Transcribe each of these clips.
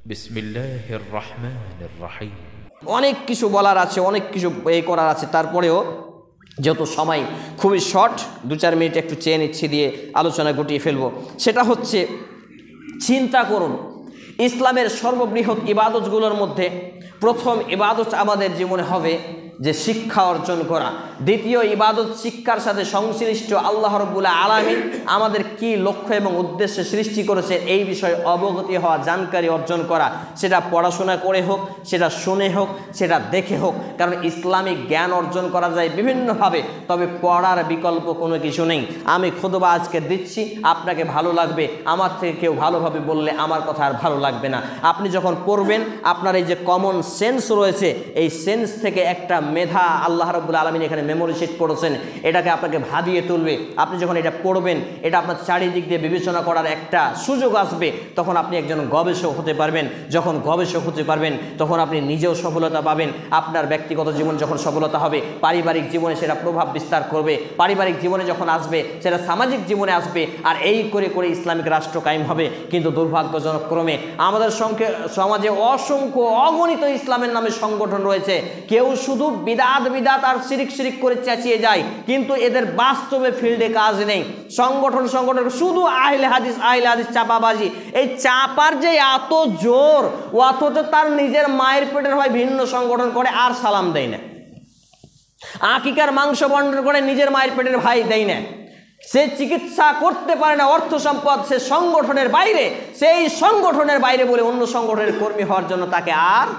বিসমিল্লাহির রহমানির রহিম। অনেক কিছু বলার আছে, অনেক কিছু করার আছে, তারপরেও যেহেতু সময় খুবই শর্ট, 2-4 মিনিট একটু চেয়ে নিচ্ছি, দিয়ে আলোচনা গুটিয়ে ফেলবো। সেটা হচ্ছে, চিন্তা করুন, ইসলামের সর্ববৃহৎ ইবাদতগুলোর মধ্যে প্রথম ইবাদত আমাদের জীবনে হবে যে শিক্ষা অর্জন করা। দ্বিতীয় ইবাদত শিক্ষার সাথে সংশ্লিষ্ট আল্লাহ রাব্বুল আলামিন আমাদের কি লক্ষ্য এবং উদ্দেশ্যে সৃষ্টি করেছে এই বিষয়ে অবগতি হওয়া, জানকারি অর্জন করা। সেটা পড়াশোনা করে হোক, সেটা শুনে হোক, সেটা দেখে হোক, কারণ ইসলামিক জ্ঞান অর্জন করা যায় বিভিন্নভাবে, তবে পড়ার বিকল্প কোনো কিছু নেই। আমি খুতবা আজকে দিচ্ছি, আপনাকে ভালো লাগবে, আমার থেকে কেউ ভালোভাবে বললে আমার কথা আর ভালো লাগবে না। আপনি যখন পড়বেন, আপনার এই যে কমন সেন্স রয়েছে, এই সেন্স থেকে একটা মেধা আল্লাহ রাব্বুল আলামিন এখানে মেমোরি শিট পড়েছেন, এটাকে আপনাকে ভাবিয়ে তুলবে। আপনি যখন এটা পড়বেন, এটা আপনার চারিদিক দিয়ে বিবেচনা করার একটা সুযোগ আসবে, তখন আপনি একজন গবেষক হতে পারবেন। যখন গবেষক হতে পারবেন, তখন আপনি নিজেও সফলতা পাবেন। আপনার ব্যক্তিগত জীবন যখন সফলতা হবে, পারিবারিক জীবনে সেটা প্রভাব বিস্তার করবে। পারিবারিক জীবনে যখন আসবে, সেটা সামাজিক জীবনে আসবে। আর এই করে করে ইসলামিক রাষ্ট্র কায়েম হবে। কিন্তু দুর্ভাগ্যজনক ক্রমে আমাদের সমাজে অসংখ্য অগণিত ইসলামের নামে সংগঠন রয়েছে। কেউ শুধু বিদাত আর শিরিক করে চেঁচিয়ে যায়, কিন্তু এদের বাস্তবে ফিল্ডে কাজ নেই। সংগঠন শুধু আহলে হাদিস চাপাবাজি। এই চাপার যে এত জোর, অথচ তার নিজের মায়ের পেটের হয় ভিন্ন সংগঠন করে আর সালাম দেয় না। আকিকার মাংস বন্টন করে নিজের মায়ের পেটের ভাই দেয় না। সে চিকিৎসা করতে পারে না, অর্থ সম্পদ সে সংগঠনের বাইরে, সেই সংগঠনের বাইরে বলে অন্য সংগঠনের কর্মী হওয়ার জন্য তাকে আর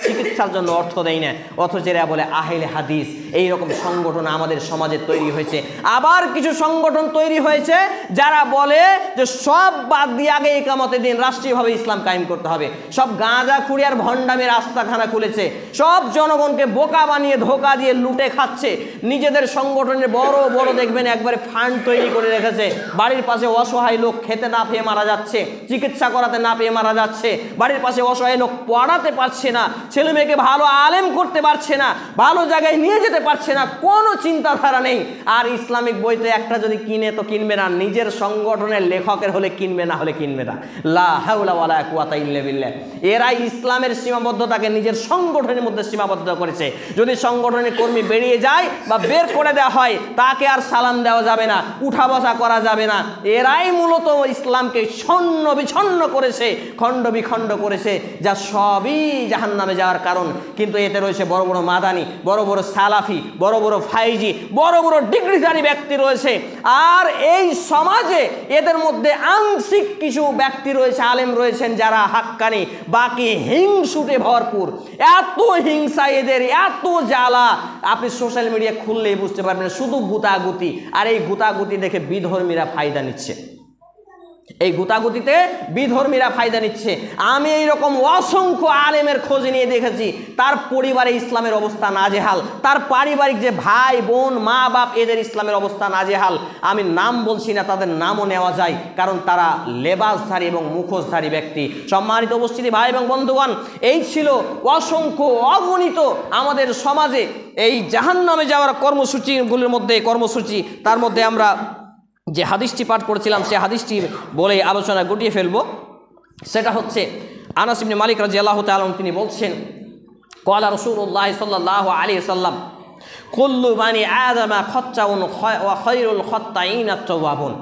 চিকিৎসার জন্য অর্থ দেয় না। অথচ এরা বলে আহলে হাদিস। এইরকম সংগঠন আমাদের সমাজে তৈরি হয়েছে। আবার কিছু সংগঠন তৈরি হয়েছে যারা বলে যে সব বাদ দিয়ে আগে ইকামতের দিন রাষ্ট্রীয়ভাবে ইসলাম কায়েম করতে হবে। সব গাঁজাখুরি আর ভণ্ডামের আস্তাখানা খুলেছে। সব জনগণকে বোকা বানিয়ে ধোকা দিয়ে লুটে খাচ্ছে। নিজেদের সংগঠনের বড় বড় দেখবেন একবারে ফান্ড তৈরি করে রেখেছে। বাড়ির পাশে অসহায় লোক খেতে না পেয়ে মারা যাচ্ছে, চিকিৎসা করাতে না পেয়ে মারা যাচ্ছে। বাড়ির পাশে অসহায় লোক পড়াতে পারছে না, ছেলে মেয়েকে ভালো আলেম করতে পারছে না, ভালো জায়গায় নিয়ে যেতে পারছে না, কোনো চিন্তাধারা নেই। আর ইসলামিক বইতে একটা যদি কিনে তো কিনবে না, নিজের সংগঠনের লেখকের হলে কিনবে, না হলে কিনবে না। লা হাওলা ওয়ালা কুওয়াতা ইল্লা বিল্লাহ। এরা ইসলামের সীমাবদ্ধতাকে নিজের সংগঠনের মধ্যে সীমাবদ্ধ করেছে। যদি সংগঠনের কর্মী বেরিয়ে যায় বা বের করে দেওয়া হয়, তাকে আর সালাম দেওয়া যাবে না, উঠা বসা করা যাবে না। এরাই মূলত ইসলামকে ছন্ন বিছন্ন করেছে, খণ্ড বিখণ্ড করেছে, যা সবই জাহান্নামে যাওয়ার কারণ। কিন্তু এতে রয়েছে বড় বড় মাদানি, বড় বড় সালাফি, বড় বড় ফাইজি, বড় বড় ডিগ্রিধারী ব্যক্তি রয়েছে। আর এই সমাজে এদের মধ্যে আংশিক কিছু ব্যক্তি রয়েছে, আলেম রয়েছেন যারা হাক্কানি, বাকি হিংসুটে ভরপুর। এত হিংসা এদের, এত জ্বালা, আপনি সোশ্যাল মিডিয়া খুললেই বুঝতে পারবেন। শুধু গুতাগুতি, আর এই গুতাগুতি দেখে বিধর্মীরা ফায়দা নিচ্ছে। এই গুতাগুতিতে বিধর্মীরা ফায়দা নিচ্ছে। আমি এইরকম অসংখ্য আলেমের খোঁজ নিয়ে দেখেছি, তার পরিবারে ইসলামের অবস্থা নাজেহাল, তার পারিবারিক যে ভাই বোন মা বাপ এদের ইসলামের অবস্থা নাজেহাল। আমি নাম বলছি না, তাদের নামও নেওয়া যায়, কারণ তারা লেবাসধারী এবং মুখোশধারী ব্যক্তি। সম্মানিত উপস্থিতি ভাই এবং বন্ধুগণ, এই ছিল অসংখ্য অগণিত আমাদের সমাজে এই জাহান্নামে যাওয়ার কর্মসূচিগুলির মধ্যে কর্মসূচি। তার মধ্যে আমরা যে হাদিসটি পাঠ করেছিলাম সে হাদিসটি বলে আলোচনা গুটিয়ে ফেলবো। সেটা হচ্ছে আনাস ইবনে মালিক রাদিয়াল্লাহু তাআলা তিনি বলছেন, ক্বালা রাসূলুল্লাহ সাল্লাল্লাহু আলাইহি ওয়াসাল্লাম, কুল্লু বানি আদামা খাত্তাউন ওয়া খায়রুল খাত্তাইন আত-তাওয়াবুন।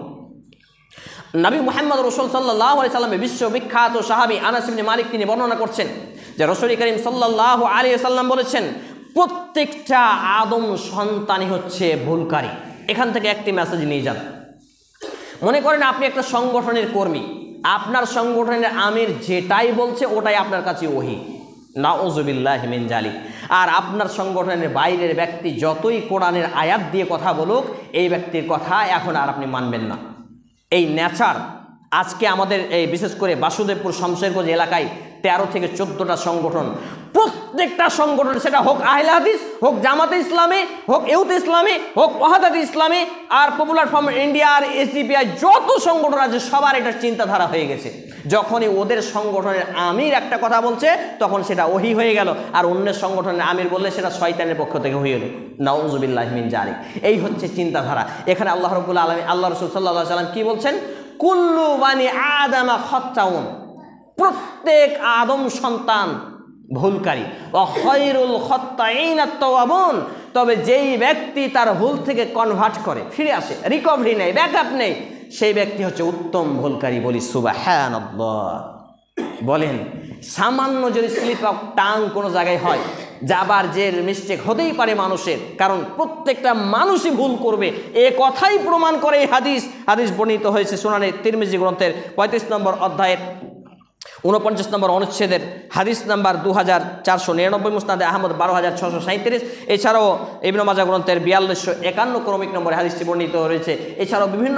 নবী মুহাম্মদ রাসূল সাল্লাল্লাহু আলাইহি ওয়াসাল্লামের বিশ্ববিখ্যাত সাহাবী আনাস ইবনে মালিক তিনি বর্ণনা করছেন যে রাসূল করিম সাল্লাল্লাহু আলাইহি ওয়াসাল্লাম বলেছেন, প্রত্যেকটা আদম সন্তানই হচ্ছে ভুলকারী। এখান থেকে একটি মেসেজ নিয়ে যান। মনে করেন আপনি একটা সংগঠনের কর্মী, আপনার সংগঠনের আমির যেটাই বলছে ওটাই আপনার কাছে ওহী, নাউযুবিল্লাহি মিন জালিক। আর আপনার সংগঠনের বাইরের ব্যক্তি যতই কোরআনের আয়াত দিয়ে কথা বলুক, এই ব্যক্তির কথা এখন আর আপনি মানবেন না। এই নেচার আজকে আমাদের এই বিশেষ করে বাসুদেবপুর শমশেরগঞ্জ এলাকায় 13 থেকে 14টা সংগঠন, প্রত্যেকটা সংগঠন, সেটা হোক আহলে হাদিস, হোক জামাতে ইসলামী, হোক ইউথ ইসলামী, হোক ওয়াহাদাত ইসলামী, are popular front India, R SDPI, যত সংগঠন আছে সবার এটা চিন্তাধারা হয়ে গেছে। যখনই ওদের সংগঠনের আমির একটা কথা বলছে তখন সেটা ওহী হয়ে গেল, আর অন্যের সংগঠনের আমির বললে সেটা শয়তানের পক্ষ থেকে হয়ে গেল, নাউযুবিল্লাহি মিন জালিক। এই হচ্ছে চিন্তাধারা। এখানে আল্লাহ রাব্বুল আলামিন, আল্লাহ রাসূল সাল্লাল্লাহু আলাইহি ওয়াসাল্লাম কি বলছেন? কুল্লু বানি আদামা খাত্তাউন, প্রত্যেক আদম সন্তান ভুলকারী। খায়রুল খাত্তাইন আত-তাওয়াবুন, তবে যেই ব্যক্তি তার ভুল থেকে কনভার্ট করে, ফিরে আসে, রিকভারি নেই, ব্যাকআপ নেই, সেই ব্যক্তি হচ্ছে উত্তম ভুলকারী। বলি সুবহানাল্লাহ। বলেন সামান্য যদি স্লিপ অফ টাং কোনো জায়গায় হয়, যাবার যে মিস্টেক হতেই পারে মানুষের, কারণ প্রত্যেকটা মানুষই ভুল করবে, এ কথাই প্রমাণ করে এই হাদিস বর্ণিত হয়েছে সুনানে তিরমিজি গ্রন্থের 35 নম্বর অধ্যায়ের 49 নম্বর অনুচ্ছেদের হাদিস নাম্বার 2499, মুসনাদে আহমদ 12637। এছাড়াও ইবনে মাজাহ গ্রন্থের 4251 ক্রমিক নম্বরে হাদিসটি বর্ণিত রয়েছে। এছাড়াও বিভিন্ন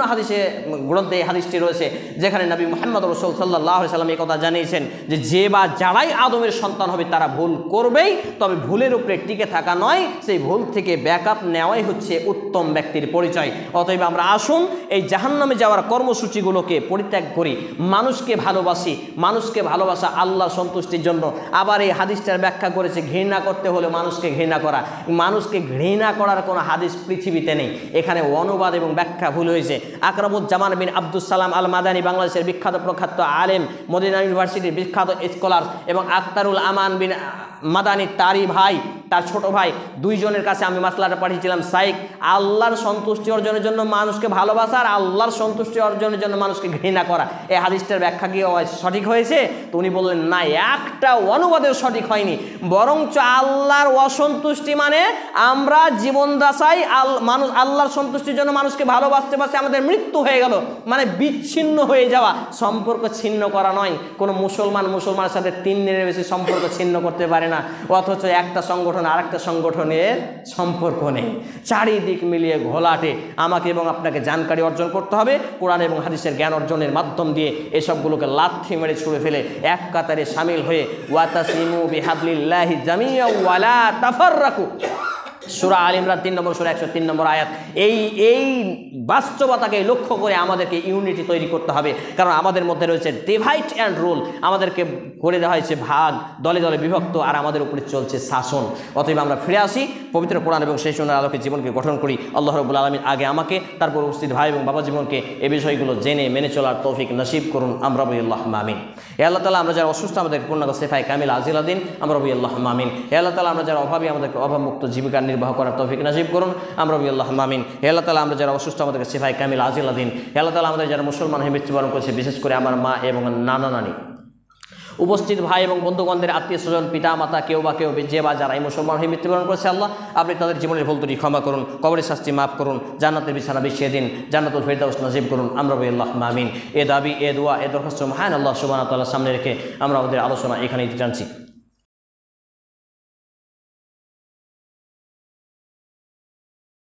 গ্রন্থে এই হাদিসটি রয়েছে, যেখানে নবী মুহাম্মদ রাসূল সাল্লাল্লাহু আলাইহি সাল্লাম এই কথা জানিয়েছেন যে বা যারাই আদমের সন্তান হবে তারা ভুল করবেই, তবে ভুলের উপরে টিকে থাকা নয়, সেই ভুল থেকে ব্যাকআপ নেওয়াই হচ্ছে উত্তম ব্যক্তির পরিচয়। অতএব আমরা আসুন এই জাহান্নামে যাওয়ার কর্মসূচিগুলোকে পরিত্যাগ করি, মানুষকে ভালোবাসি। মানুষকে ভালোবাসা আল্লাহর সন্তুষ্টির জন্য। আবার এই হাদিসটার ব্যাখ্যা করেছে ঘৃণা করতে হলে মানুষকে ঘৃণা করা। মানুষকে ঘৃণা করার কোনো হাদিস পৃথিবীতে নেই, এখানে অনুবাদ এবং ব্যাখ্যা ভুল হয়েছে। আকরামুজ্জামান বিন আব্দুস সালাম আল মাদানী, বাংলাদেশের বিখ্যাত প্রখ্যাত আলেম, মদিনা ইউনিভার্সিটির বিখ্যাত স্কলার, এবং আখতারুল আমান বিন মাদানী তারি ভাই, তার ছোট ভাই, দুইজনের কাছে আমি মাসলাটা পাঠিয়েছিলাম। সাইক আল্লাহর সন্তুষ্টি অর্জনের জন্য মানুষকে ভালোবাসা আর আল্লাহর সন্তুষ্টি অর্জনের জন্য মানুষকে ঘৃণা করা, এই হাদিসটার ব্যাখ্যা কি সঠিক হয়েছে? তো উনি বললেন না, একটা অনুবাদেও সঠিক হয়নি, বরঞ্চ আল্লাহর অসন্তুষ্টি মানে আমরা জীবন দাসাই মানুষ আল্লাহর সন্তুষ্টির জন্য মানুষকে ভালোবাসতে পারছে, আমাদের মৃত্যু হয়ে গেল, মানে বিচ্ছিন্ন হয়ে যাওয়া, সম্পর্ক ছিন্ন করা নয়। কোনো মুসলমানের সাথে 3 দিনের বেশি সম্পর্ক ছিন্ন করতে পারে না, অথচ একটা সংগঠন আর একটা সংগঠনের সম্পর্ক নেই। চারিদিক মিলিয়ে ঘোলাটে। আমাকে এবং আপনাকে জানকারি অর্জন করতে হবে, কোরআন এবং হাদিসের জ্ঞান অর্জনের মাধ্যম দিয়ে এসবগুলোকে লাথি মেরে ছুঁড়ে ফেলে এক কাতারে শামিল হয়ে ওয়াতাসিমু বিহাবলিল্লাহি জামিয়া ওয়ালা তাফাররাকু, সূরা আল ইমরান 3 নম্বর সূরা 103 নম্বর আয়াত। এই বাস্তবতাকে লক্ষ্য করে আমাদেরকে ইউনিটি তৈরি করতে হবে, কারণ আমাদের মধ্যে রয়েছে ডিভাইড অ্যান্ড রুল, আমাদেরকে করে দেওয়া হয়েছে ভাগ, দলে দলে বিভক্ত, আর আমাদের উপরে চলছে শাসন। অতএব আমরা ফিরে আসি পবিত্র কোরআন এবং সেই সুন্নাহর আলোকে জীবনকে গঠন করি। আল্লাহ রাব্বুল আলামিন আগে আমাকে, তারপর উপস্থিত ভাই এবং বাবা জীবনকে এই বিষয়গুলো জেনে মেনে চলার তৌফিক নসিব করুন। আমরা বলি আল্লাহুম্মা আমিন। হে আল্লাহ তাআলা, আমরা যারা অসুস্থ আমাদেরকে পূর্ণাঙ্গ শিফায়ে কামিল আজিলা দিন। আমরা বলি আল্লাহুম্মা আমিন। হে আল্লাহ তাআলা, আমরা যারা অভাবী আমাদেরকে অভাবমুক্ত জীবিকা নির্বাহ করার তৌফিক নসিব করুন। আমরা বলি আল্লাহুম্মা আমিন। হে আল্লাহ তাআলা, আমরা যারা অসুস্থ আমাদেরকে শিফায়ে কামিল আজিলা দিন। হে আল্লাহ তাআলা, আমাদের যারা মুসলমান হয়ে মৃত্যুবরণ করেছে, বিশেষ করে আমার মা এবং নানা নানি, উপস্থিত ভাই এবং বন্ধুগণদের আত্মীয় স্বজন, পিতা মাতা, কেউ বা যে বা যারা এই মুসলমান হয়ে মৃত্যুবরণ করেছে, আল্লাহ আপনি তাদের জীবনের ভুল ত্রুটি ক্ষমা করুন, কবরের শাস্তি মাফ করুন, জান্নাতের বিছানা বিছিয়ে দিন, জান্নাতুল ফেরদাউস নসিব করুন। আমরা বলি আল্লাহুম্মা আমিন। এ দাবি, এ দোয়া, এ দরখাস্ত মহান আল্লাহ সুবহানাহু ওয়া তাআলার সামনে রেখে আমরা আমাদের আলোচনা এখানেই টানছি।